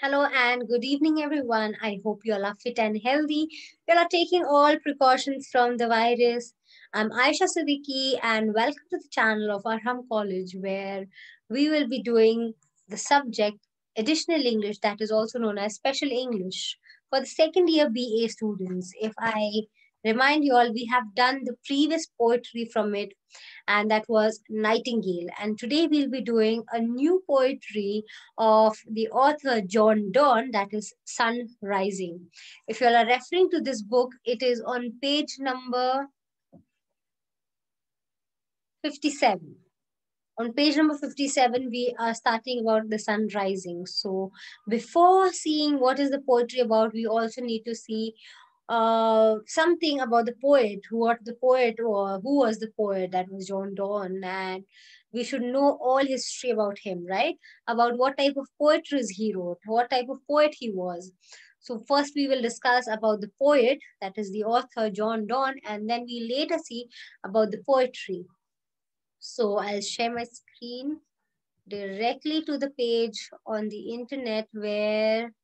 Hello and good evening, everyone. I hope you all are fit and healthy. You all are taking all precautions from the virus. I'm Aisha Siddiqui, and welcome to the channel of Arham College, where we will be doing the subject Additional English, that is also known as Special English, for the second year BA students. If I remind you all, we have done the previous poetry from it, and that was Nightingale. And today we'll be doing a new poetry of the author John Donne, that is Sun Rising. If you all are referring to this book, it is on page number 57. On page number 57, we are starting about the sun rising. So before seeing what is the poetry about, we also need to see something about the poet, what the poet or who was the poet, that was John Donne, and we should know all history about him, right? About what type of poetry he wrote, what type of poet he was. So first we will discuss about the poet, that is the author John Donne, and then we later see about the poetry. So I'll share my screen directly to the page on the internet where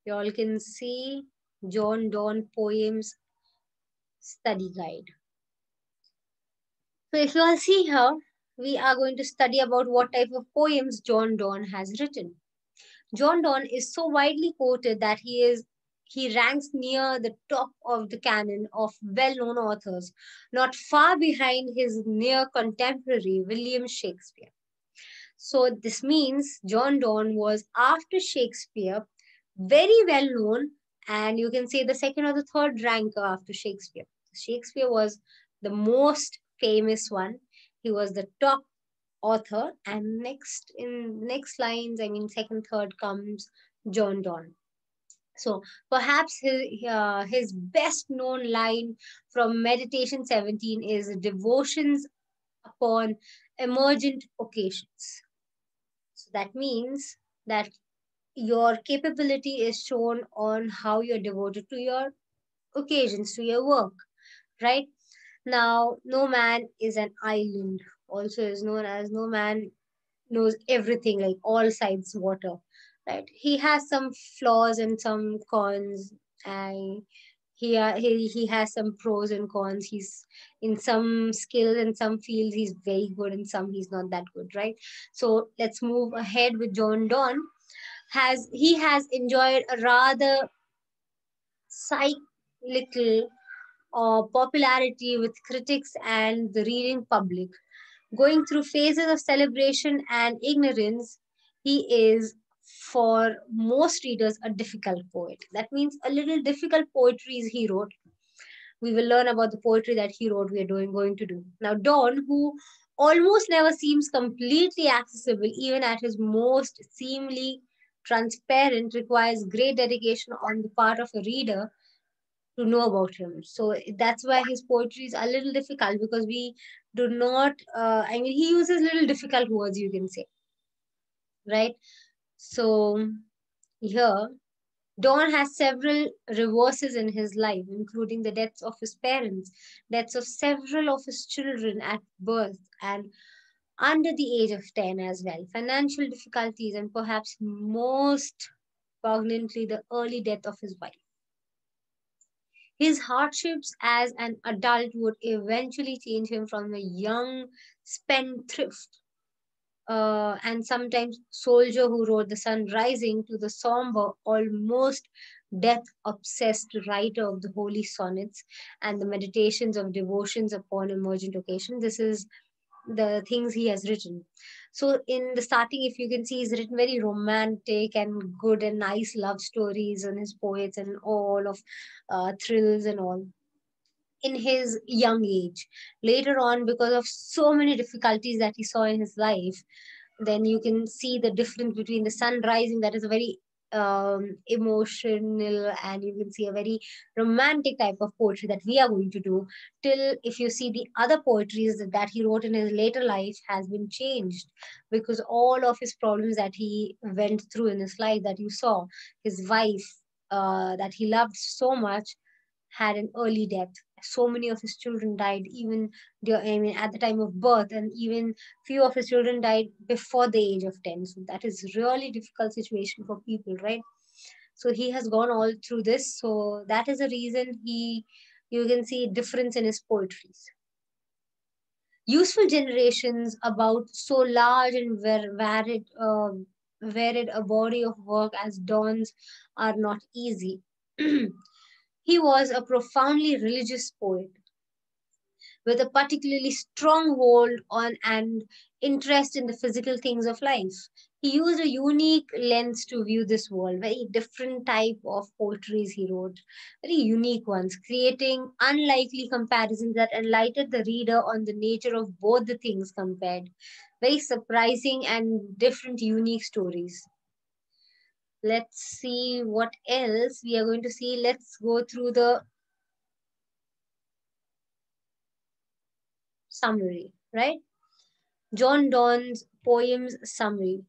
you all can see John Donne Poems Study Guide. So if you all see here, we are going to study about what type of poems John Donne has written. John Donne is so widely quoted that he ranks near the top of the canon of well-known authors, not far behind his near contemporary William Shakespeare. So this means John Donne was after Shakespeare, very well known, and you can say the second or the third ranker after Shakespeare. Shakespeare was the most famous one. He was the top author, and next lines, I mean second, third comes John Donne. So perhaps his best known line from Meditation 17 is devotions upon emergent occasions. So that means that your capability is shown on how you're devoted to your occasions, to your work, right? Now, no man is an island, also is known as no man knows everything, like all sides water, right? He has some flaws and some cons, and he has some pros and cons. He's in some skill in some fields he's very good, in some he's not that good, right? So let's move ahead with John Donne. He has enjoyed a rather cyclical popularity with critics and the reading public. Going through phases of celebration and ignorance, he is, for most readers, a difficult poet. That means a little difficult poetry he wrote. We will learn about the poetry that he wrote, we are going to do. Now, Donne, who almost never seems completely accessible, even at his most seemingly transparent, requires great dedication on the part of a reader to know about him. So that's why his poetry is a little difficult, because we do not, I mean, he uses little difficult words, you can say, right? So here, Donne has several reverses in his life, including the deaths of his parents, deaths of several of his children at birth, and under the age of 10 as well, financial difficulties, and perhaps most poignantly, the early death of his wife. His hardships as an adult would eventually change him from a young spendthrift and sometimes soldier who wrote The Sun Rising to the somber, almost death obsessed writer of the holy sonnets and the meditations of devotions upon emergent occasion. This is the things he has written. So in the starting, if you can see, he's written very romantic and good and nice love stories and his poets and all of thrills and all in his young age. Later on, because of so many difficulties that he saw in his life, then you can see the difference between the sun rising, that is a very emotional, and you can see a very romantic type of poetry that we are going to do, till if you see the other poetries that he wrote in his later life has been changed, because all of his problems that he went through in his life, that you saw his wife that he loved so much had an early death, so many of his children died even at the time of birth, and even few of his children died before the age of 10. So that is really difficult situation for people, right? So he has gone all through this. So that is the reason you can see difference in his poetries. Useful generations about so large and varied a body of work as Donne's are not easy. He was a profoundly religious poet with a particularly strong hold on and interest in the physical things of life. He used a unique lens to view this world, very different type of poetries he wrote, very unique ones, creating unlikely comparisons that enlightened the reader on the nature of both the things compared. Very surprising and different, unique stories. Let's see what else we are going to see. Let's go through the summary, right? John Donne's poems summary.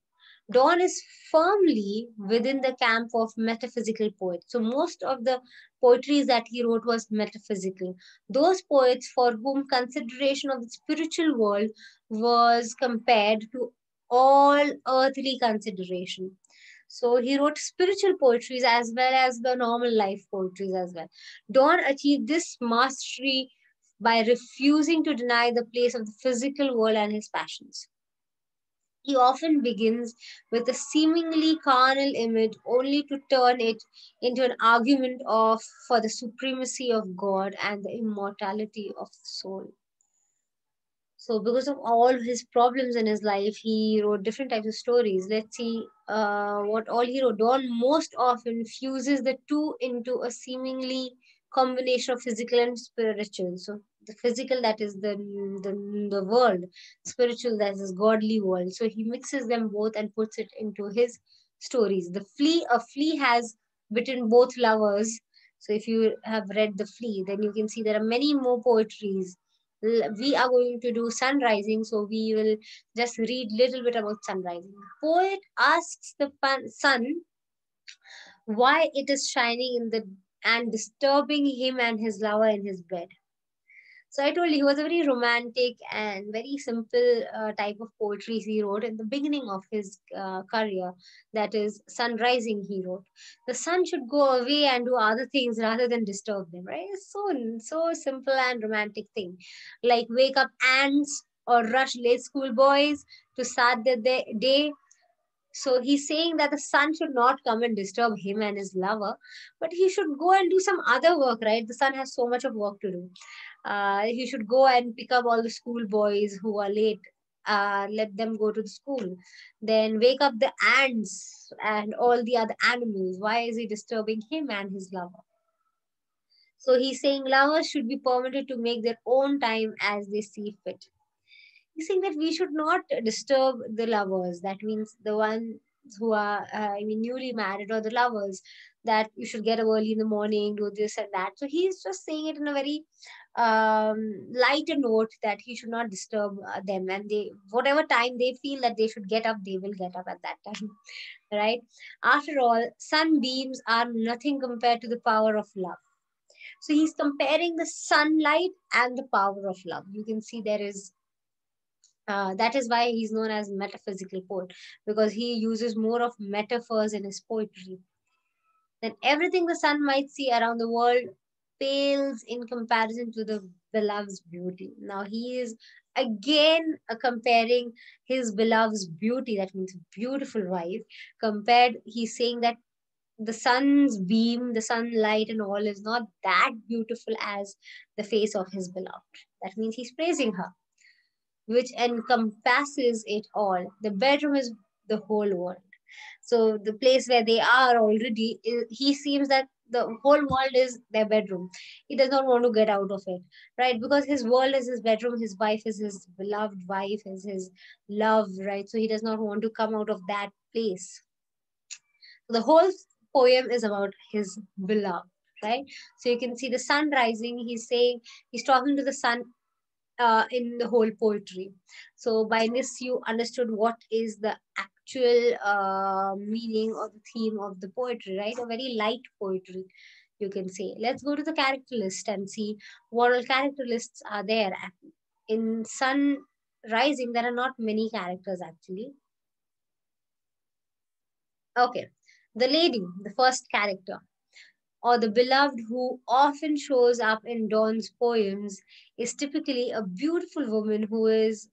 Donne is firmly within the camp of metaphysical poets. So most of the poetry that he wrote was metaphysical. Those poets for whom consideration of the spiritual world was compared to all earthly consideration. So he wrote spiritual poetries as well as the normal life poetries as well. Donne achieved this mastery by refusing to deny the place of the physical world and his passions. He often begins with a seemingly carnal image only to turn it into an argument of for the supremacy of God and the immortality of the soul. So, because of all his problems in his life, he wrote different types of stories. Let's see what all he wrote. Don most often fuses the two into a seemingly combination of physical and spiritual. So, the physical, that is the world, spiritual, that is godly world. So, he mixes them both and puts it into his stories. A flea has bitten both lovers. So, if you have read The Flea, then you can see there are many more poetries. We are going to do sun rising, so we will just read little bit about sun rising. Poet asks the sun why it is shining in the and disturbing him and his lover in his bed. So I told you he was a very romantic and very simple type of poetry he wrote in the beginning of his career. That is sun rising he wrote. The sun should go away and do other things rather than disturb them, right? It's so simple and romantic thing. Like wake up ants or rush late school boys to start the day. So he's saying that the sun should not come and disturb him and his lover, but he should go and do some other work, right? The sun has so much of work to do. He should go and pick up all the school boys who are late. Let them go to the school. Then wake up the ants and all the other animals. Why is he disturbing him and his lover? So he's saying lovers should be permitted to make their own time as they see fit. He's saying that we should not disturb the lovers. That means the ones who are, newly married or the lovers, that you should get up early in the morning, do this and that. So he's just saying it in a very lighter note that he should not disturb them, and they whatever time they feel that they should get up, they will get up at that time, right? After all, sunbeams are nothing compared to the power of love. So he's comparing the sunlight and the power of love. You can see there is that is why he's known as metaphysical poet, because he uses more of metaphors in his poetry. Then everything the sun might see around the world pales in comparison to the beloved's beauty. Now he is again comparing his beloved's beauty, that means beautiful wife, compared, he's saying that the sun's beam, the sunlight and all is not that beautiful as the face of his beloved. That means he's praising her, which encompasses it all. The bedroom is the whole world. So the place where they are already, he seems that the whole world is their bedroom. He does not want to get out of it, right? Because his world is his bedroom, his wife is his beloved wife, is his love, right? So he does not want to come out of that place. The whole poem is about his beloved, right? So you can see the sun rising. He's saying, he's talking to the sun in the whole poetry. So by this, you understood what is the actual meaning or the theme of the poetry, right? A very light poetry. you can say. Let's go to the character list and see what all character lists are there. In Sun Rising, there are not many characters actually. Okay, the lady, the first character, or the beloved who often shows up in Donne's poems, is typically a beautiful woman who is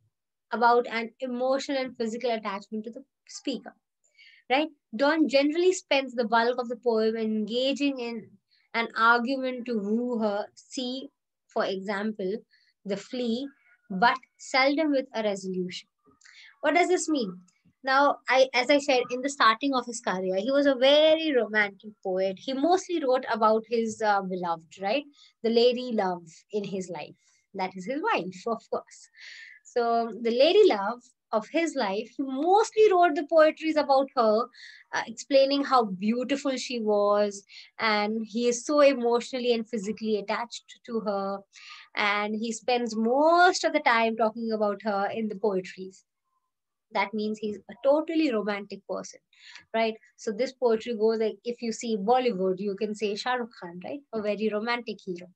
about an emotional and physical attachment to the speaker, right? Donne generally spends the bulk of the poem engaging in an argument to woo her. See, for example, the flea, but seldom with a resolution. What does this mean? Now, as I said in the starting of his career, he was a very romantic poet. He mostly wrote about his beloved, right? The lady love in his life. That is his wife, of course. So, the lady love of his life, he mostly wrote the poetries about her, explaining how beautiful she was, and he is so emotionally and physically attached to her, and he spends most of the time talking about her in the poetries. That means he's a totally romantic person, right? So this poetry goes like, if you see Bollywood, you can say Shah Rukh Khan, right? A very romantic hero.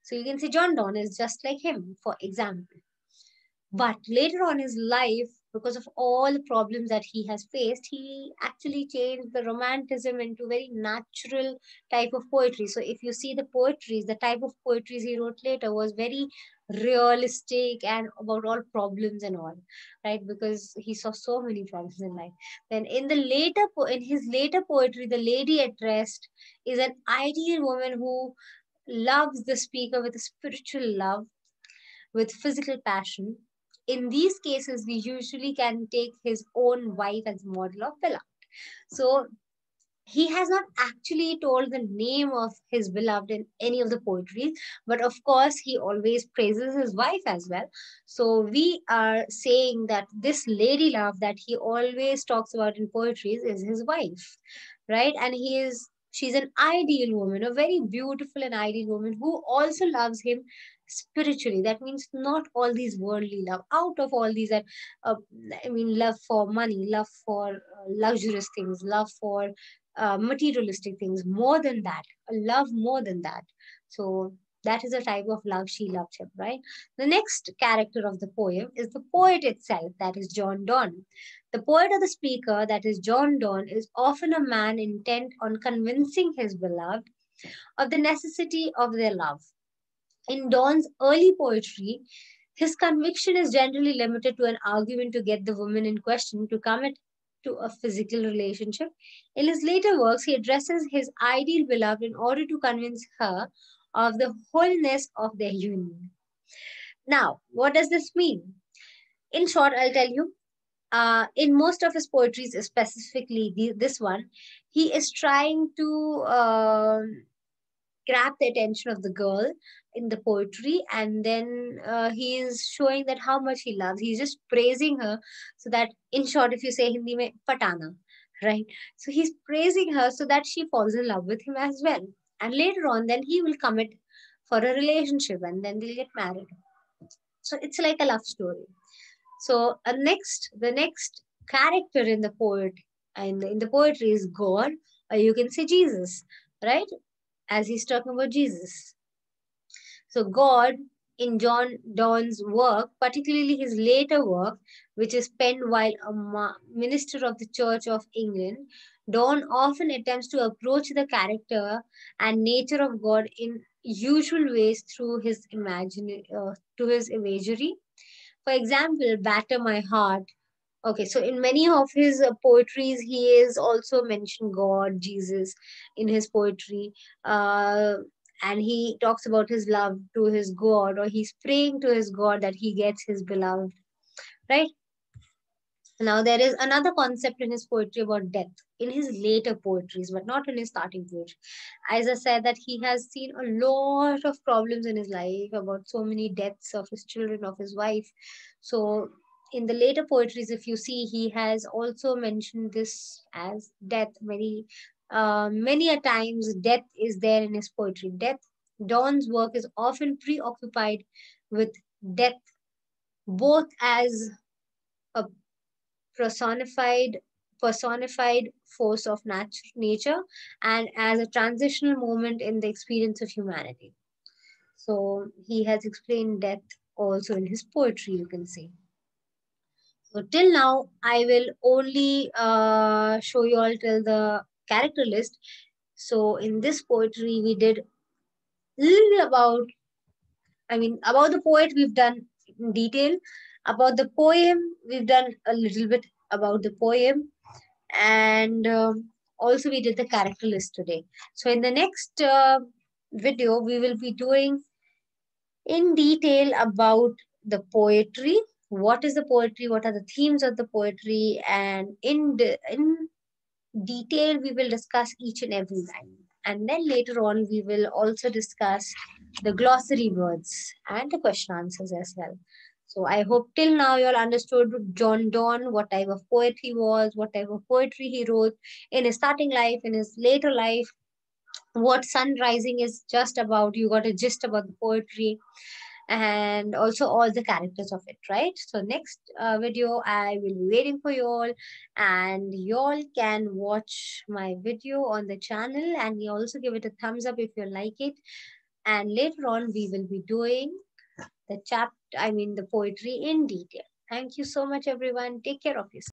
So you can say John Donne is just like him, for example. But later on in his life, because of all the problems that he has faced, he actually changed the romanticism into very natural type of poetry. So if you see the poetries, the type of poetries he wrote later was very realistic and about all problems and all, right? Because he saw so many problems in life. Then in his later poetry, the lady at rest is an ideal woman who loves the speaker with a spiritual love, with physical passion. In these cases, we usually can take his own wife as model of beloved. So he has not actually told the name of his beloved in any of the poetries, but of course he always praises his wife as well. So we are saying that this lady love that he always talks about in poetries is his wife, right? And she's an ideal woman, a very beautiful and ideal woman who also loves him spiritually. That means not all these worldly love, out of all these that uh, I mean, love for money, love for luxurious things, love for materialistic things, more than that, a love more than that. So that is a type of love she loved him, right? The next character of the poem is the poet itself, that is John Donne. The poet or the speaker, that is John Donne, is often a man intent on convincing his beloved of the necessity of their love. In Donne's early poetry, his conviction is generally limited to an argument to get the woman in question to commit to a physical relationship. In his later works, he addresses his ideal beloved in order to convince her of the wholeness of their union. Now, what does this mean? In short, I'll tell you. In most of his poetries, specifically this one, he is trying to grab the attention of the girl in the poetry, and then he is showing that how much he loves. He's just praising her, so that, in short, if you say Hindi mein patana, right? So he's praising her so that she falls in love with him as well, and later on then he will commit for a relationship and then they'll get married. So it's like a love story. So the next character in the poet and in the poetry is God, or you can say Jesus, right? As he's talking about Jesus. So God, in John Donne's work, particularly his later work, which is penned while a minister of the Church of England, Donne often attempts to approach the character and nature of God in usual ways through his to his imagery. For example, "Batter My Heart." Okay, so in many of his poetries, he is also mentioned God, Jesus in his poetry. And he talks about his love to his God, or he's praying to his God that he gets his beloved, right? Now, there is another concept in his poetry about death, in his later poetries, but not in his starting poetry. As I said, that he has seen a lot of problems in his life, about so many deaths of his children, of his wife. So, in the later poetries, if you see, he has also mentioned this as death. Many a times, death is there in his poetry. Donne's work is often preoccupied with death, both as a personified personified force of nature and as a transitional moment in the experience of humanity. So he has explained death also in his poetry, you can say. So till now, I will only show you all till the character list. So in this poetry, we did little about, about the poet, we've done in detail. About the poem, we've done a little bit about the poem. And also, we did the character list today. So in the next video, we will be doing in detail about the poetry. What is the poetry? What are the themes of the poetry? And in detail, we will discuss each and every line. And then later on, we will also discuss the glossary words and the question answers as well. So I hope till now you all understood John Donne, what type of poet he was, what type of poetry he wrote in his starting life, in his later life, what sun rising is just about. You got a gist about the poetry and also all the characters of it, right? So next video I will be waiting for you all, and you all can watch my video on the channel, and you also give it a thumbs up if you like it. And later on we will be doing the the poetry in detail. Thank you so much everyone. Take care of yourself.